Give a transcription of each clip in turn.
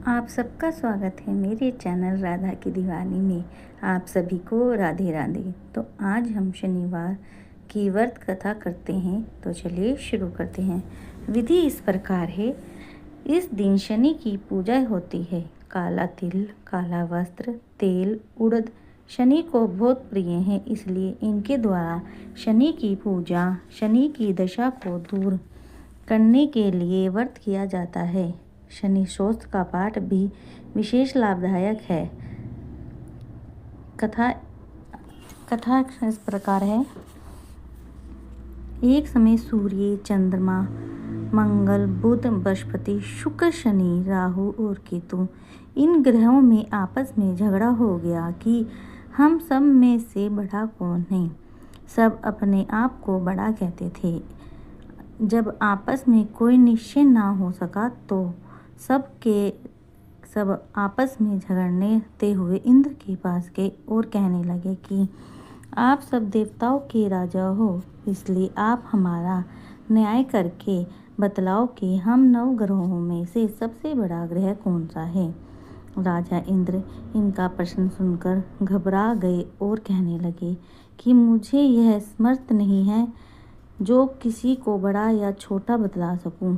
आप सबका स्वागत है मेरे चैनल राधा की दीवानी में। आप सभी को राधे राधे। तो आज हम शनिवार की व्रत कथा करते हैं। तो चलिए शुरू करते हैं। विधि इस प्रकार है। इस दिन शनि की पूजा होती है। काला तिल, काला वस्त्र, तेल, उड़द शनि को बहुत प्रिय हैं, इसलिए इनके द्वारा शनि की पूजा, शनि की दशा को दूर करने के लिए व्रत किया जाता है। शनि स्तोत्र का पाठ भी विशेष लाभदायक है। कथा इस प्रकार है। एक समय सूर्य, चंद्रमा, मंगल, बुध, बृहस्पति, शुक्र, शनि, राहु और केतु इन ग्रहों में आपस में झगड़ा हो गया कि हम सब में से बड़ा कौन है। सब अपने आप को बड़ा कहते थे। जब आपस में कोई निश्चय ना हो सका तो सब आपस में झगड़ते हुए इंद्र के पास गए और कहने लगे कि आप सब देवताओं के राजा हो, इसलिए आप हमारा न्याय करके बतलाओ कि हम 9 ग्रहों में से सबसे बड़ा ग्रह कौन सा है। राजा इंद्र इनका प्रश्न सुनकर घबरा गए और कहने लगे कि मुझे यह समर्थ नहीं है जो किसी को बड़ा या छोटा बतला सकूं।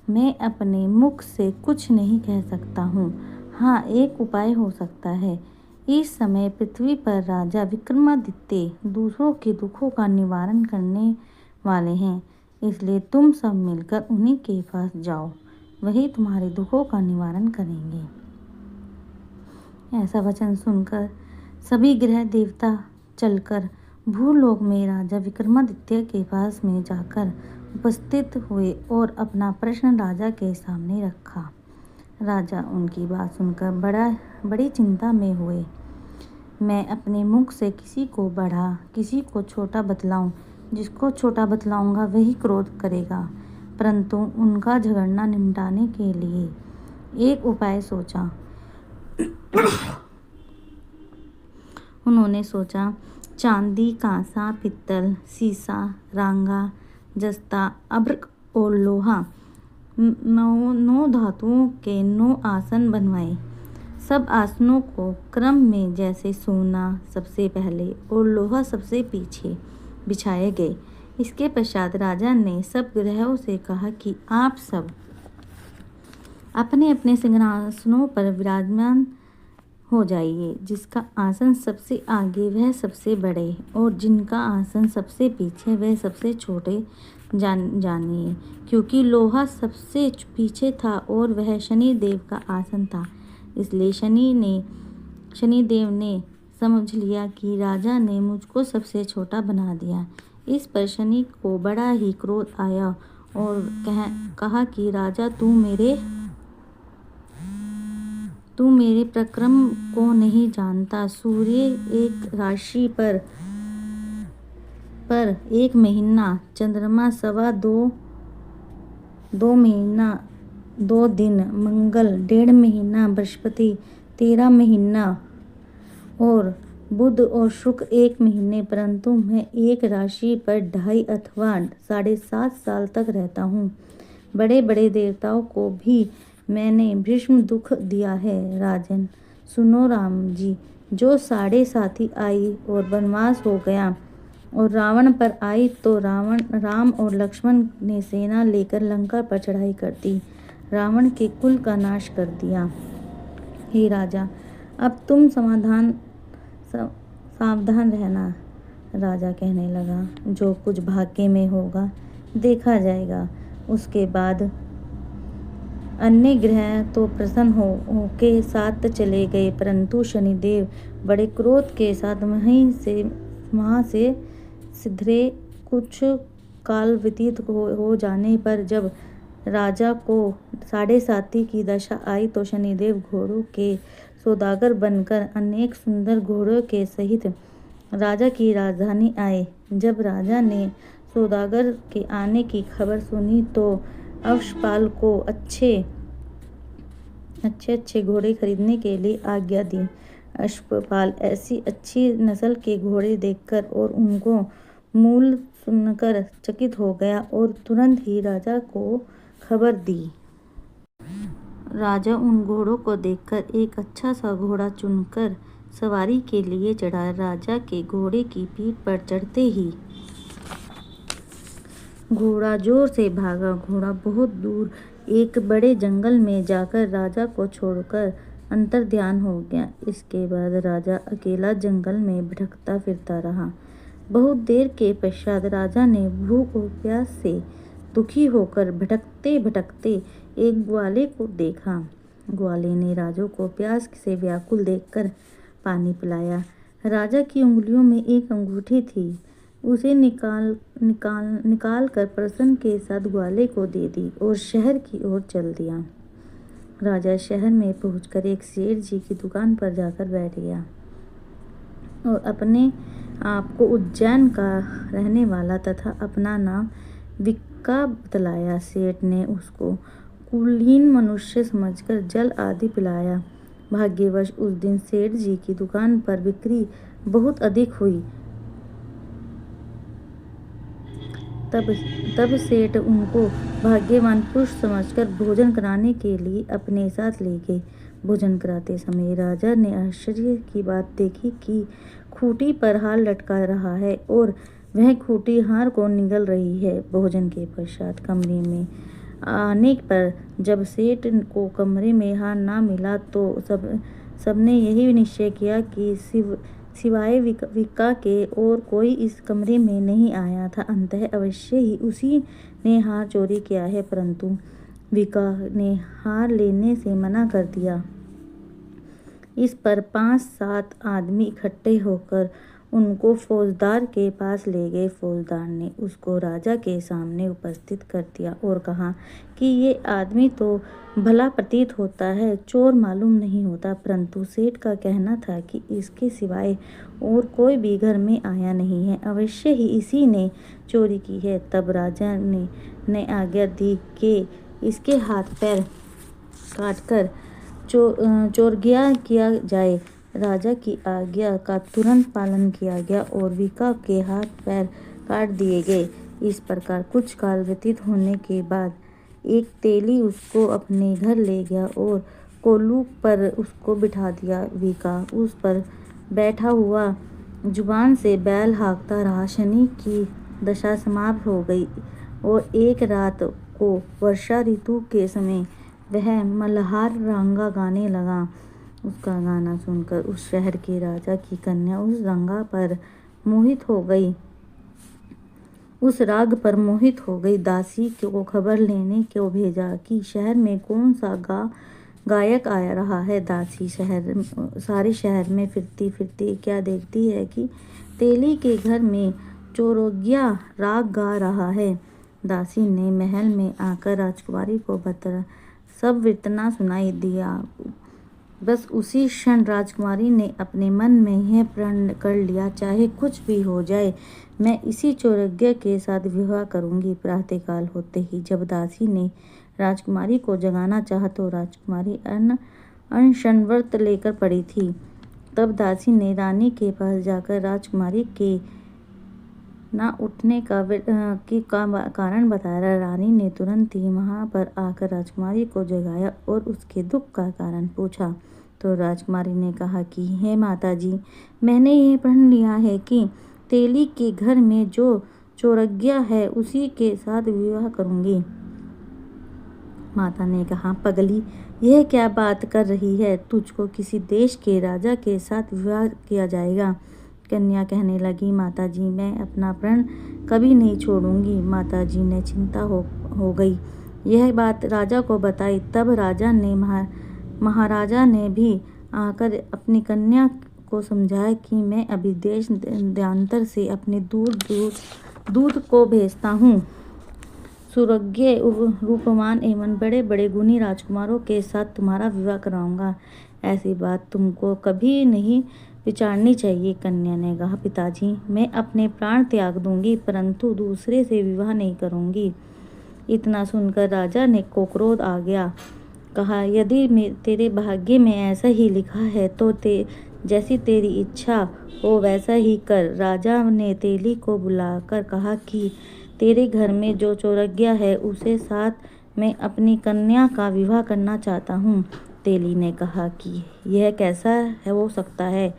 मैं अपने मुख से कुछ नहीं कह सकता हूँ। हाँ, एक उपाय हो सकता है। इस समय पृथ्वी पर राजा विक्रमादित्य दूसरों के दुखों का निवारण करने वाले हैं, इसलिए तुम सब मिलकर उन्हीं के पास जाओ, वही तुम्हारे दुखों का निवारण करेंगे। ऐसा वचन सुनकर सभी ग्रह देवता चलकर भूलोक में राजा विक्रमादित्य के पास में जाकर उपस्थित हुए और अपना प्रश्न राजा के सामने रखा। राजा उनकी बात सुनकर बड़ी चिंता में हुए। मैं अपने मुख से किसी को बड़ा, किसी को छोटा बतलाऊं। जिसको छोटा बतलाऊंगा वही क्रोध करेगा। परंतु उनका झगड़ना निपटाने के लिए एक उपाय सोचा। उन्होंने सोचा, चांदी, कांसा, पित्तल, सीसा, रांगा, जस्ता, अभ्रक और लोहा 9 धातुओं के 9 आसन बनवाए। सब आसनों को क्रम में जैसे सोना सबसे पहले और लोहा सबसे पीछे बिछाए गए। इसके पश्चात राजा ने सब ग्रहों से कहा कि आप सब अपने अपने सिंहासनों पर विराजमान हो जाइए। जिसका आसन सबसे आगे वह सबसे बड़े और जिनका आसन सबसे पीछे वह सबसे छोटे जानिए, क्योंकि लोहा सबसे पीछे था और वह शनि देव का आसन था। इसलिए शनि देव ने समझ लिया कि राजा ने मुझको सबसे छोटा बना दिया। इस पर शनि को बड़ा ही क्रोध आया और कहा कि राजा तू मेरे पराक्रम को नहीं जानता। सूर्य एक राशि पर 1 महीना, चंद्रमा 2.25 महीना 2 दिन, मंगल 1.5 महीना, बृहस्पति 13 महीना और बुध और शुक्र 1 महीने, परंतु मैं एक राशि पर 2.5 अथवा 7.5 साल तक रहता हूँ। बड़े बड़े देवताओं को भी मैंने भीषण दुख दिया है। राजन सुनो राम जी, जो 7.5 आई और वनवास हो गया और रावण पर आई तो राम और लक्ष्मण ने सेना लेकर लंका पर चढ़ाई कर दी, रावण के कुल का नाश कर दिया। हे राजा, अब तुम सावधान रहना। राजा कहने लगा, जो कुछ भाग्य में होगा देखा जाएगा। उसके बाद अन्य ग्रह तो प्रसन्न होके साथ चले गए, परंतु शनिदेव बड़े क्रोध के साथ वहाँ से सिधरे। कुछ काल व्यतीत हो जाने पर जब राजा को 7.5 की दशा आई तो शनिदेव घोड़ों के सौदागर बनकर अनेक सुंदर घोड़ों के सहित राजा की राजधानी आए। जब राजा ने सौदागर के आने की खबर सुनी तो अश्वपाल को अच्छे घोड़े खरीदने के लिए आज्ञा दी। अश्वपाल ऐसी अच्छी नस्ल के घोड़े देखकर और उनको मूल सुनकर चकित हो गया और तुरंत ही राजा को खबर दी। राजा उन घोड़ों को देखकर एक अच्छा सा घोड़ा चुनकर सवारी के लिए चढ़ा। राजा के घोड़े की पीठ पर चढ़ते ही घोड़ा जोर से भागा। घोड़ा बहुत दूर एक बड़े जंगल में जाकर राजा को छोड़कर अंतर्ध्यान हो गया। इसके बाद राजा अकेला जंगल में भटकता फिरता रहा। बहुत देर के पश्चात राजा ने भूख और प्यास से दुखी होकर भटकते भटकते एक ग्वाले को देखा। ग्वाले ने राजा को प्यास से व्याकुल देखकर पानी पिलाया। राजा की उंगलियों में एक अंगूठी थी, उसे निकाल कर प्रसन्न के साथ ग्वाले को दे दी और शहर की ओर चल दिया। राजा शहर में पहुंचकर एक सेठ जी की दुकान पर जाकर बैठ गया और अपने आप को उज्जैन का रहने वाला तथा अपना नाम विक्का बतलाया। सेठ ने उसको कुलीन मनुष्य समझकर जल आदि पिलाया। भाग्यवश उस दिन सेठ जी की दुकान पर बिक्री बहुत अधिक हुई। तब सेठ उनको भाग्यवान पुरुष समझकर भोजन कराने के लिए अपने साथ ले गए। भोजन कराते समय राजा ने आश्चर्य की बात देखी कि खूंटी पर हार लटका रहा है और वह खूंटी हार को निगल रही है। भोजन के पश्चात कमरे में आने पर जब सेठ को कमरे में हार ना मिला तो सबने यही निश्चय किया कि सिवाय विक्का के और कोई इस कमरे में नहीं आया था। अंततः अवश्य ही उसी ने हार चोरी किया है, परंतु विक्का ने हार लेने से मना कर दिया। इस पर 5-7 आदमी इकट्ठे होकर उनको फौजदार के पास ले गए। फौजदार ने उसको राजा के सामने उपस्थित कर दिया और कहा कि ये आदमी तो भला प्रतीत होता है, चोर मालूम नहीं होता, परंतु सेठ का कहना था कि इसके सिवाय और कोई भी घर में आया नहीं है, अवश्य ही इसी ने चोरी की है। तब राजा ने आज्ञा दी कि इसके हाथ पैर काटकर चोरगिया किया जाए। राजा की आज्ञा का तुरंत पालन किया गया और विक्का के हाथ पैर काट दिए गए। इस प्रकार कुछ काल व्यतीत होने के बाद एक तेली उसको अपने घर ले गया और कोल्हू पर उसको बिठा दिया। विक्का उस पर बैठा हुआ जुबान से बैल हाँकता रहा। शनि की दशा समाप्त हो गई और एक रात को वर्षा ऋतु के समय वह मल्हार रंगा गाने लगा। उसका गाना सुनकर उस शहर के राजा की कन्या उस राग पर मोहित हो गई। दासी को खबर लेने को भेजा कि शहर में कौन सा गायक आया रहा है। दासी सारे शहर में फिरती फिरती क्या देखती है कि तेली के घर में चोरगिया राग गा रहा है। दासी ने महल में आकर राजकुमारी को सब वृत्तांत सुनाई दिया। बस उसी क्षण राजकुमारी ने अपने मन में यह प्रण कर लिया, चाहे कुछ भी हो जाए मैं इसी चोरगिया के साथ विवाह करूंगी। प्रातःकाल होते ही जब दासी ने राजकुमारी को जगाना चाहा तो राजकुमारी अनशन व्रत लेकर पड़ी थी। तब दासी ने रानी के पास जाकर राजकुमारी के ना उठने का कारण बताया। रानी ने तुरंत ही वहां पर आकर राजकुमारी को जगाया और उसके दुख का कारण पूछा तो राजकुमारी ने कहा कि हे माता जी, मैंने यह प्रण लिया है कि तेली के घर में जो चोरगिया है उसी के साथ विवाह करूंगी। माता ने कहा, पगली, यह क्या बात कर रही है? तुझको किसी देश के राजा के साथ विवाह किया जाएगा। कन्या कहने लगी, माता जी, मैं अपना प्रण कभी नहीं छोड़ूंगी। माता जी ने चिंता हो गई, यह बात राजा को बताई। तब महाराजा ने भी आकर अपनी कन्या को समझाया कि मैं अभी देश देशांतर से अपने दूत को भेजता हूँ। सुरग्य रूपवान एवं बड़े बड़े गुणी राजकुमारों के साथ तुम्हारा विवाह कराऊंगा। ऐसी बात तुमको कभी नहीं विचारनी चाहिए। कन्या ने कहा, पिताजी, मैं अपने प्राण त्याग दूंगी परंतु दूसरे से विवाह नहीं करूंगी। इतना सुनकर राजा ने को क्रोध आ गया। कहा, यदि तेरे भाग्य में ऐसा ही लिखा है तो जैसी तेरी इच्छा हो वैसा ही कर। राजा ने तेली को बुलाकर कहा कि तेरे घर में जो चोरगिया है उसे साथ मैं अपनी कन्या का विवाह करना चाहता हूँ। तेली ने कहा कि यह कैसा है हो सकता है?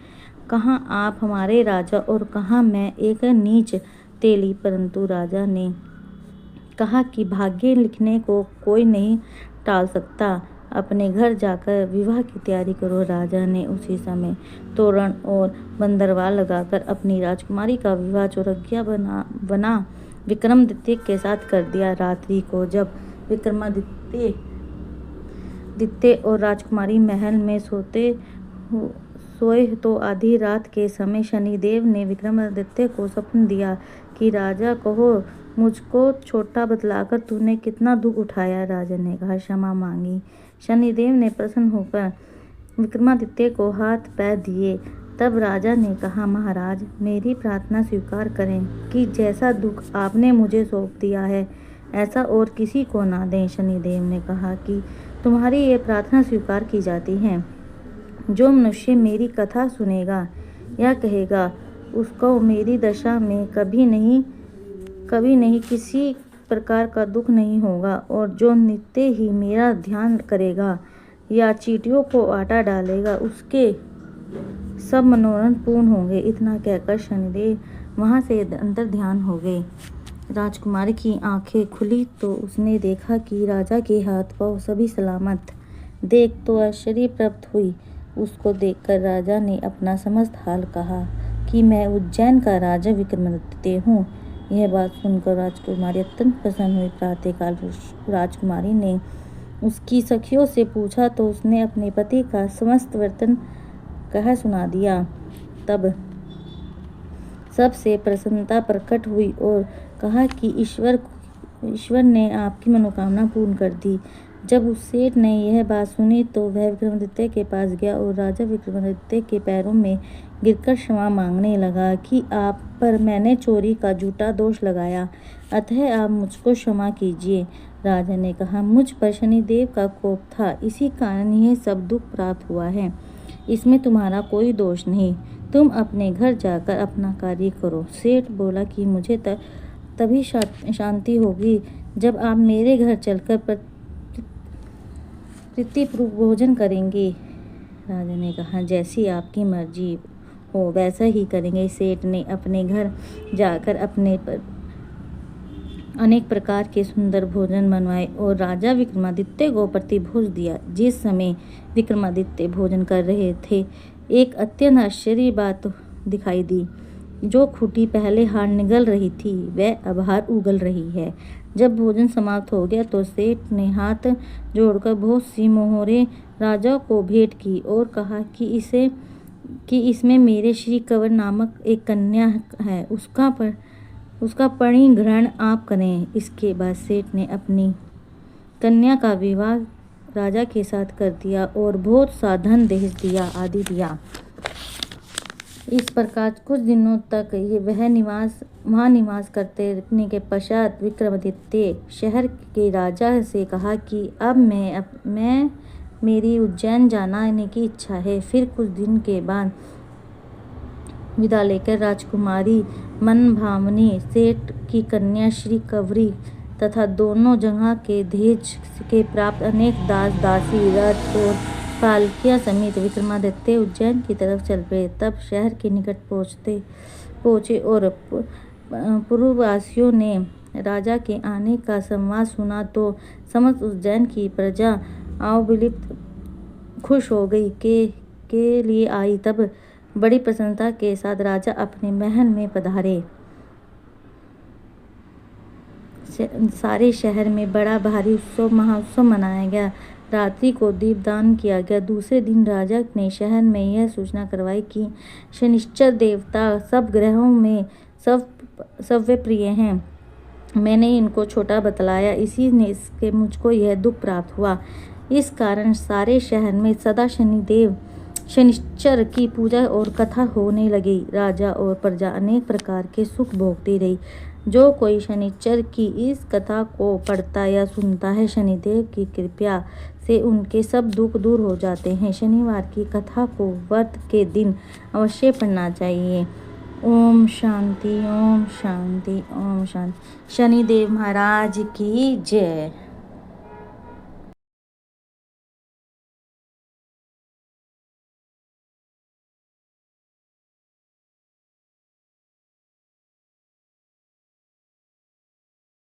कहाँ आप हमारे राजा और कहाँ मैं एक नीच तेली। परंतु राजा ने कहा कि भाग्य लिखने को कोई नहीं टाल सकता। अपने घर जाकर विवाह की तैयारी करो। राजा ने उसी समय तोरण और बंदरवाल लगाकर अपनी राजकुमारी का विवाह चौरंगिया बना विक्रमादित्य के साथ कर दिया। रात्रि को जब विक्रमादित्य और राजकुमारी महल में सोए तो आधी रात के समय शनिदेव ने विक्रमादित्य को स्वप्न दिया कि राजा कहो, मुझको छोटा बतलाकर तूने कितना दुख उठाया। राजा ने कहा, क्षमा मांगी। शनिदेव ने प्रसन्न होकर विक्रमादित्य को हाथ पैर दिए। तब राजा ने कहा, महाराज, मेरी प्रार्थना स्वीकार करें कि जैसा दुख आपने मुझे सौंप दिया है ऐसा और किसी को ना दें। शनिदेव ने कहा कि तुम्हारी ये प्रार्थना स्वीकार की जाती है। जो मनुष्य मेरी कथा सुनेगा या कहेगा उसको मेरी दशा में कभी नहीं किसी प्रकार का दुख नहीं होगा, और जो नित्य ही मेरा ध्यान करेगा या चींटियों को आटा डालेगा उसके सब मनोरथ पूर्ण होंगे। इतना कहकर शनिदेव वहां से अंतर ध्यान हो गए। राजकुमारी की आंखें खुली तो उसने देखा कि राजा के हाथ पांव सभी सलामत। देख तो आश्चर्य प्राप्त हुई। उसको देखकर राजा ने अपना समस्त हाल कहा कि मैं उज्जैन का राजा विक्रमादित्य हूँ। यह बात सुनकर राजकुमारी अत्यंत प्रसन्न हुई। प्रातःकाल राजकुमारी ने उसकी सखियों से पूछा तो उसने अपने पति का समस्त वर्तन कह सुना दिया। तब सबसे प्रसन्नता प्रकट हुई और कहा कि ईश्वर ने आपकी मनोकामना पूर्ण कर दी। जब उस सेठ ने यह बात सुनी तो वह विक्रमादित्य के पास गया और राजा विक्रमादित्य के पैरों में गिरकर क्षमा मांगने लगा कि आप पर मैंने चोरी का झूठा दोष लगाया, अतः आप मुझको क्षमा कीजिए। राजा ने कहा, मुझ पर शनिदेव का कोप था, इसी कारण यह सब दुख प्राप्त हुआ है। इसमें तुम्हारा कोई दोष नहीं। तुम अपने घर जाकर अपना कार्य करो। सेठ बोला कि मुझे तभी शांति होगी जब आप मेरे घर चलकर प्रीतिपूर्वक भोजन करेंगे। राजा ने कहा, जैसी आपकी मर्जी हो वैसा ही करेंगे। सेठ ने अपने घर जाकर अपने पर अनेक प्रकार के सुंदर भोजन बनवाए और राजा विक्रमादित्य को प्रतिभोज दिया। जिस समय विक्रमादित्य भोजन कर रहे थे, एक अत्यंत आश्चर्य बात दिखाई दी। जो खूंटी पहले हार निगल रही थी वह अब हार उगल रही है। जब भोजन समाप्त हो गया तो सेठ ने हाथ जोड़कर बहुत सी मोहरें राजा को भेंट की और कहा कि इसमें मेरे श्री कंवर नामक एक कन्या है, उसका परिग्रहण आप करें। इसके बाद सेठ ने अपनी कन्या का विवाह राजा के साथ कर दिया और बहुत सा धन दहेज दिया आदि दिया। इस प्रकार कुछ दिनों तक वहाँ निवास करते रहने के पश्चात विक्रमादित्य शहर के राजा से कहा कि अब मैं मेरी उज्जैन जाने की इच्छा है। फिर कुछ दिन के बाद विदा लेकर राजकुमारी मनभावनी सेठ की कन्या श्री कंवरी तथा दोनों जगह के दहेज के प्राप्त अनेक दास दासी रथ और पालकियां समेत विक्रमादित्य उज्जैन की तरफ चल पड़े। तब शहर के निकट पहुंचे और पूर्ववासियों ने राजा के आने का संवाद सुना तो समस्त उज्जैन की प्रजा आवलिप्त खुश हो गई के लिए आई। तब बड़ी प्रसन्नता के साथ राजा अपने महल में पधारे। सारे शहर में बड़ा भारी महाउत्सव मनाया गया। रात्रि को दीपदान किया गया। दूसरे दिन राजा ने शहर में यह सूचना करवाई कि शनिश्चर देवता सब ग्रहों में सबसे प्रिय हैं। मैंने इनको छोटा बतलाया, इसी ने इसके मुझको यह दुख प्राप्त हुआ। इस कारण सारे शहर में सदा शनिश्चर की पूजा और कथा होने लगी। राजा और प्रजा अनेक प्रकार के सुख भोगती रही। जो कोई शनिश्चर की इस कथा को पढ़ता या सुनता है, शनिदेव की कृपा से उनके सब दुख दूर हो जाते हैं। शनिवार की कथा को व्रत के दिन अवश्य पढ़ना चाहिए। ओम शांति, ओम शांति, ओम शांति। शनिदेव महाराज की जय।